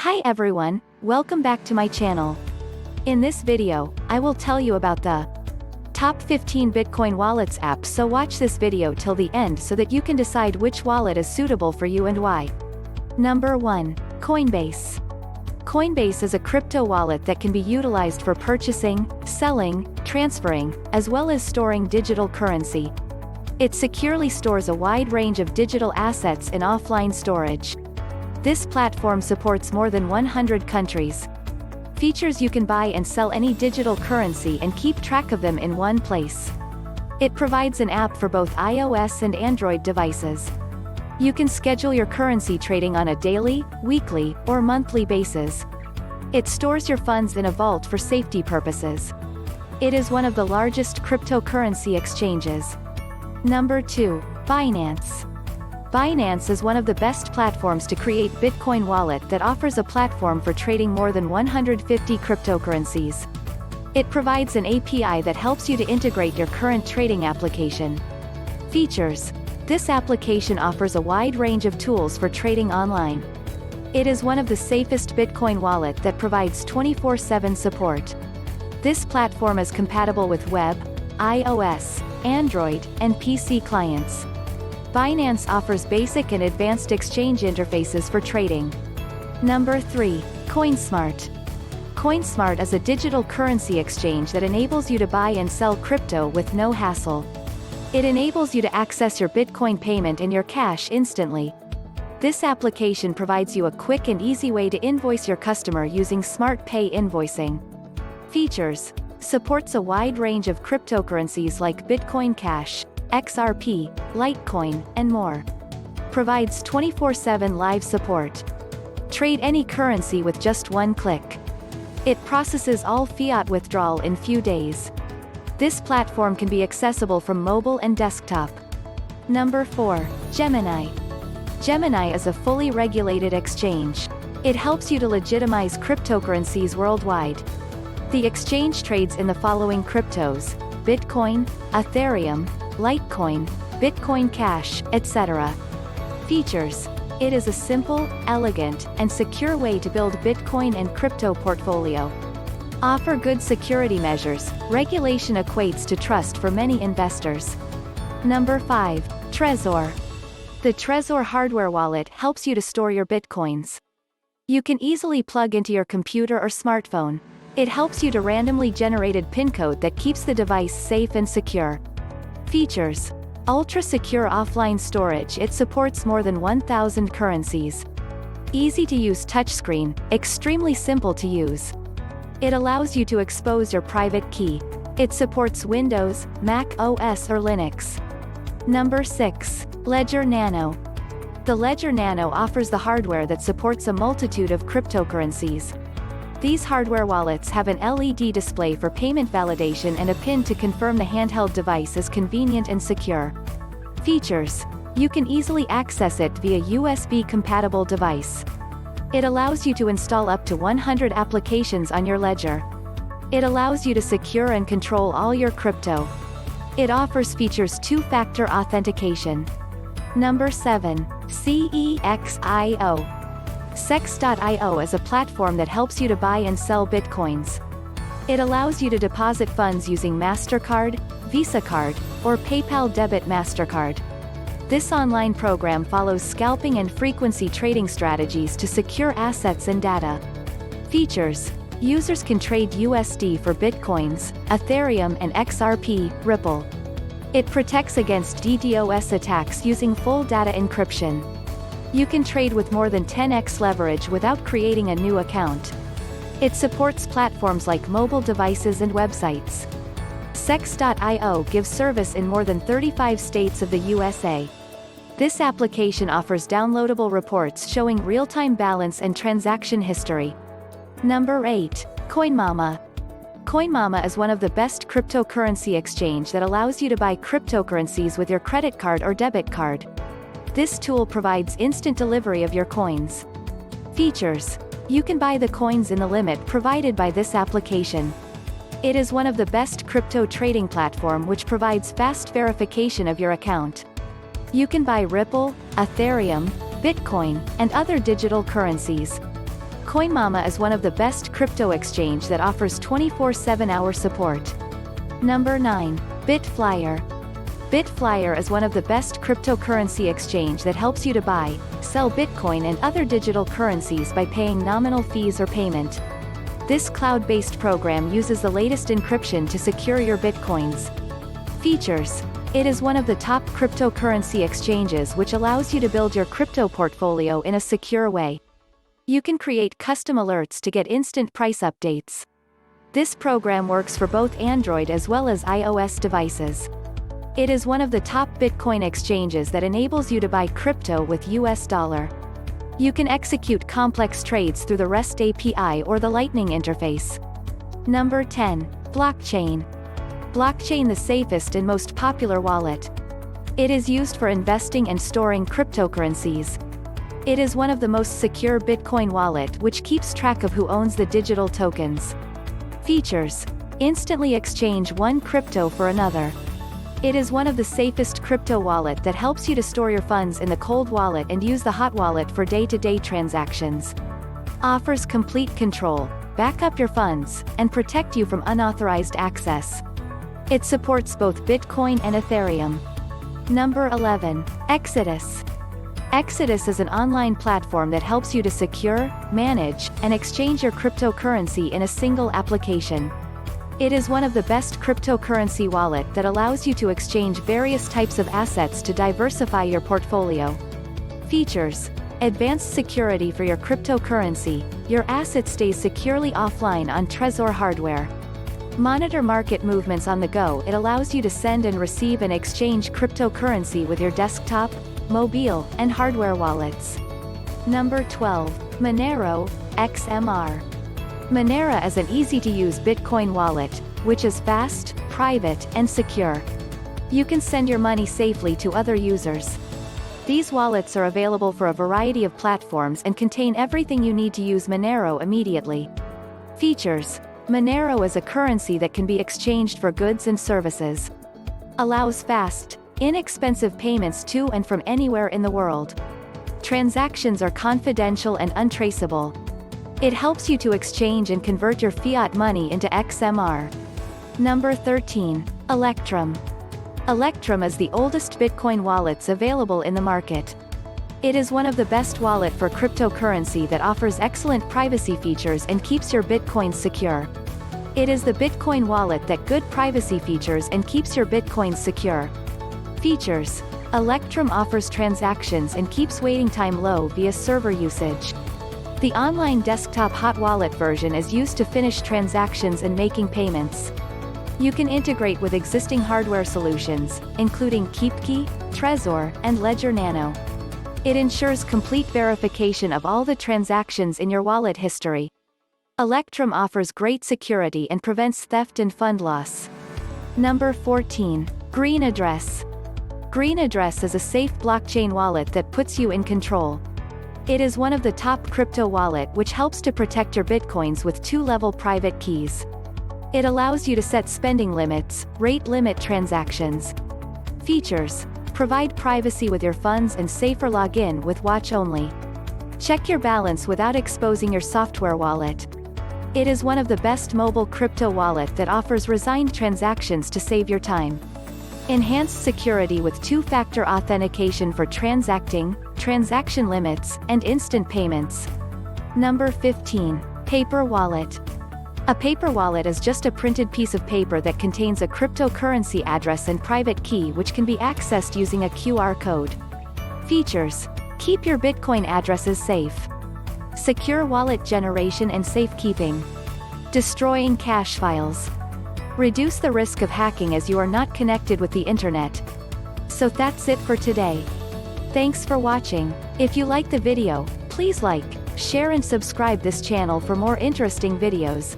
Hi everyone, welcome back to my channel. In this video, I will tell you about the top 15 Bitcoin wallets apps, so watch this video till the end so that you can decide which wallet is suitable for you and why. Number 1. Coinbase. Coinbase is a crypto wallet that can be utilized for purchasing, selling, transferring, as well as storing digital currency. It securely stores a wide range of digital assets in offline storage. This platform supports more than 100 countries. Features: you can buy and sell any digital currency and keep track of them in one place. It provides an app for both iOS and Android devices. You can schedule your currency trading on a daily, weekly, or monthly basis. It stores your funds in a vault for safety purposes. It is one of the largest cryptocurrency exchanges. Number 2. Binance. Binance is one of the best platforms to create Bitcoin wallet that offers a platform for trading more than 150 cryptocurrencies. It provides an API that helps you to integrate your current trading application. Features: this application offers a wide range of tools for trading online. It is one of the safest Bitcoin wallet that provides 24/7 support. This platform is compatible with web, iOS, Android, and PC clients. Binance offers basic and advanced exchange interfaces for trading. Number 3. Coinsmart. Coinsmart is a digital currency exchange that enables you to buy and sell crypto with no hassle. It enables you to access your Bitcoin payment and your cash instantly. This application provides you a quick and easy way to invoice your customer using Smart Pay invoicing. Features: supports a wide range of cryptocurrencies like Bitcoin Cash, XRP, Litecoin, and more. Provides 24/7 live support. Trade any currency with just one click. It processes all fiat withdrawal in few days. This platform can be accessible from mobile and desktop. Number 4. Gemini. Gemini is a fully regulated exchange. It helps you to legitimize cryptocurrencies worldwide. The exchange trades in the following cryptos: Bitcoin, Ethereum, Litecoin, Bitcoin Cash, etc. Features: it is a simple, elegant, and secure way to build Bitcoin and crypto portfolio. Offer good security measures. Regulation equates to trust for many investors. Number 5. Tresor. The Tresor hardware wallet helps you to store your Bitcoins. You can easily plug into your computer or smartphone. It helps you to randomly generated PIN code that keeps the device safe and secure. Features: ultra-secure offline storage. It supports more than 1,000 currencies. Easy-to-use touchscreen, extremely simple to use. It allows you to expose your private key. It supports Windows, Mac OS or Linux. Number 6. Ledger Nano. The Ledger Nano offers the hardware that supports a multitude of cryptocurrencies. These hardware wallets have an LED display for payment validation and a PIN to confirm the handheld device is convenient and secure. Features: you can easily access it via USB-compatible device. It allows you to install up to 100 applications on your ledger. It allows you to secure and control all your crypto. It offers features: two-factor authentication. Number 7. CEXIO. CEXIO is a platform that helps you to buy and sell Bitcoins. It allows you to deposit funds using MasterCard, Visa Card, or PayPal Debit MasterCard. This online program follows scalping and frequency trading strategies to secure assets and data. Features: users can trade USD for Bitcoins, Ethereum and XRP, Ripple. It protects against DDoS attacks using full data encryption. You can trade with more than 10x leverage without creating a new account. It supports platforms like mobile devices and websites. CEXIO gives service in more than 35 states of the USA. This application offers downloadable reports showing real-time balance and transaction history. Number 8. Coinmama. Coinmama is one of the best cryptocurrency exchange that allows you to buy cryptocurrencies with your credit card or debit card. This tool provides instant delivery of your coins. Features: you can buy the coins in the limit provided by this application. It is one of the best crypto trading platform which provides fast verification of your account. You can buy Ripple, Ethereum, Bitcoin, and other digital currencies. Coinmama is one of the best crypto exchange that offers 24/7 hour support. Number 9. BitFlyer. BitFlyer is one of the best cryptocurrency exchange that helps you to buy, sell Bitcoin and other digital currencies by paying nominal fees or payment. This cloud-based program uses the latest encryption to secure your Bitcoins. Features. It is one of the top cryptocurrency exchanges which allows you to build your crypto portfolio in a secure way. You can create custom alerts to get instant price updates. This program works for both Android as well as iOS devices. It is one of the top Bitcoin exchanges that enables you to buy crypto with US dollar. You can execute complex trades through the REST API or the Lightning interface. Number 10. Blockchain. Blockchain, the safest and most popular wallet. It is used for investing and storing cryptocurrencies. It is one of the most secure Bitcoin wallet which keeps track of who owns the digital tokens. Features. Instantly exchange one crypto for another. It is one of the safest crypto wallet that helps you to store your funds in the cold wallet and use the hot wallet for day-to-day transactions. Offers complete control, back up your funds, and protect you from unauthorized access. It supports both Bitcoin and Ethereum. Number 11. Exodus. Exodus is an online platform that helps you to secure, manage, and exchange your cryptocurrency in a single application. It is one of the best cryptocurrency wallet that allows you to exchange various types of assets to diversify your portfolio. Features. Advanced security for your cryptocurrency. Your asset stays securely offline on Tresor hardware. Monitor market movements on the go. It allows you to send and receive and exchange cryptocurrency with your desktop, mobile, and hardware wallets. Number 12. Monero, XMR. Monero is an easy-to-use Bitcoin wallet, which is fast, private, and secure. You can send your money safely to other users. These wallets are available for a variety of platforms and contain everything you need to use Monero immediately. Features. Monero is a currency that can be exchanged for goods and services. Allows fast, inexpensive payments to and from anywhere in the world. Transactions are confidential and untraceable. It helps you to exchange and convert your fiat money into XMR. Number 13. Electrum. Electrum is the oldest Bitcoin wallets available in the market. It is one of the best wallet for cryptocurrency that offers excellent privacy features and keeps your Bitcoins secure. It is the Bitcoin wallet that good privacy features and keeps your Bitcoins secure. Features. Electrum offers transactions and keeps waiting time low via server usage. The online desktop hot wallet version is used to finish transactions and making payments. You can integrate with existing hardware solutions, including KeepKey, Tresor, and Ledger Nano. It ensures complete verification of all the transactions in your wallet history. Electrum offers great security and prevents theft and fund loss. Number 14. GreenAddress. GreenAddress is a safe blockchain wallet that puts you in control. It is one of the top crypto wallet which helps to protect your Bitcoins with two-level private keys. It allows you to set spending limits, rate limit transactions. Features. Provide privacy with your funds and safer login with watch only. Check your balance without exposing your software wallet. It is one of the best mobile crypto wallet that offers resigned transactions to save your time. Enhanced security with two-factor authentication for transacting, transaction limits, and instant payments. Number 15. Paper wallet. A paper wallet is just a printed piece of paper that contains a cryptocurrency address and private key which can be accessed using a QR code. Features. Keep your Bitcoin addresses safe. Secure wallet generation and safekeeping. Destroying cache files. Reduce the risk of hacking as you are not connected with the internet. So that's it for today. Thanks for watching. If you like the video, please like, share and subscribe this channel for more interesting videos.